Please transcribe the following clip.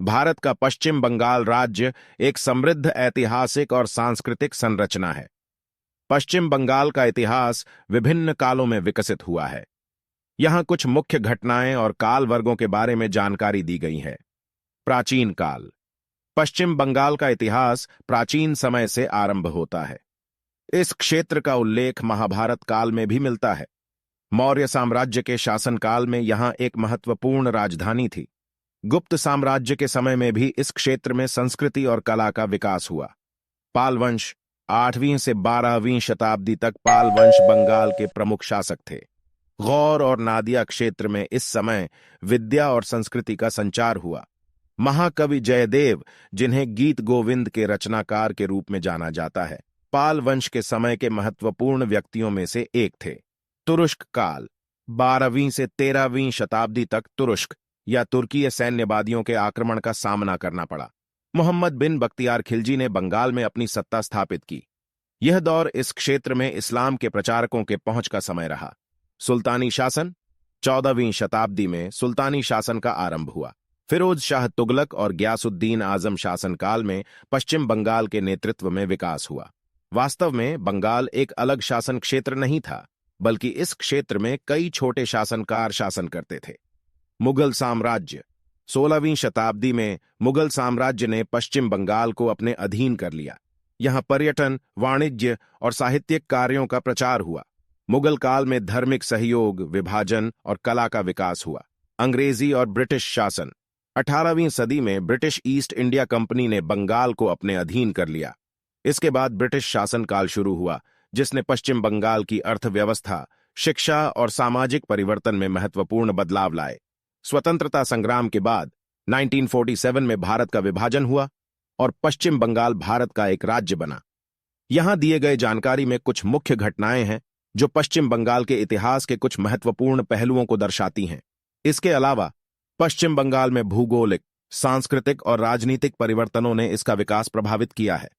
भारत का पश्चिम बंगाल राज्य एक समृद्ध ऐतिहासिक और सांस्कृतिक संरचना है। पश्चिम बंगाल का इतिहास विभिन्न कालों में विकसित हुआ है। यहाँ कुछ मुख्य घटनाएं और काल वर्गों के बारे में जानकारी दी गई है। प्राचीन काल। पश्चिम बंगाल का इतिहास प्राचीन समय से आरंभ होता है। इस क्षेत्र का उल्लेख महाभारत काल में भी मिलता है। मौर्य साम्राज्य के शासनकाल में यहाँ एक महत्वपूर्ण राजधानी थी। गुप्त साम्राज्य के समय में भी इस क्षेत्र में संस्कृति और कला का विकास हुआ। पाल वंश। 8वीं से 12वीं शताब्दी तक पाल वंश बंगाल के प्रमुख शासक थे। गौर और नादिया क्षेत्र में इस समय विद्या और संस्कृति का संचार हुआ। महाकवि जयदेव, जिन्हें गीत गोविंद के रचनाकार के रूप में जाना जाता है, पाल वंश के समय के महत्वपूर्ण व्यक्तियों में से एक थे। तुरुष्क काल। 12वीं से 13वीं शताब्दी तक तुरुष्क या तुर्कीय सैन्यवादियों के आक्रमण का सामना करना पड़ा। मोहम्मद बिन बख्तियार खिलजी ने बंगाल में अपनी सत्ता स्थापित की। यह दौर इस क्षेत्र में इस्लाम के प्रचारकों के पहुंच का समय रहा। सुल्तानी शासन। 14वीं शताब्दी में सुल्तानी शासन का आरंभ हुआ। फिरोज शाह तुगलक और ग्यासुद्दीन आजम शासनकाल में पश्चिम बंगाल के नेतृत्व में विकास हुआ। वास्तव में बंगाल एक अलग शासन क्षेत्र नहीं था, बल्कि इस क्षेत्र में कई छोटे शासनकार शासन करते थे। मुगल साम्राज्य। 16वीं शताब्दी में मुगल साम्राज्य ने पश्चिम बंगाल को अपने अधीन कर लिया। यहाँ पर्यटन, वाणिज्य और साहित्यिक कार्यों का प्रचार हुआ। मुगल काल में धार्मिक सहयोग, विभाजन और कला का विकास हुआ। अंग्रेजी और ब्रिटिश शासन। 18वीं सदी में ब्रिटिश ईस्ट इंडिया कंपनी ने बंगाल को अपने अधीन कर लिया। इसके बाद ब्रिटिश शासनकाल शुरू हुआ, जिसने पश्चिम बंगाल की अर्थव्यवस्था, शिक्षा और सामाजिक परिवर्तन में महत्वपूर्ण बदलाव लाए। स्वतंत्रता संग्राम के बाद 1947 में भारत का विभाजन हुआ और पश्चिम बंगाल भारत का एक राज्य बना। यहां दिए गए जानकारी में कुछ मुख्य घटनाएं हैं जो पश्चिम बंगाल के इतिहास के कुछ महत्वपूर्ण पहलुओं को दर्शाती हैं। इसके अलावा पश्चिम बंगाल में भूगोलिक, सांस्कृतिक और राजनीतिक परिवर्तनों ने इसका विकास प्रभावित किया है।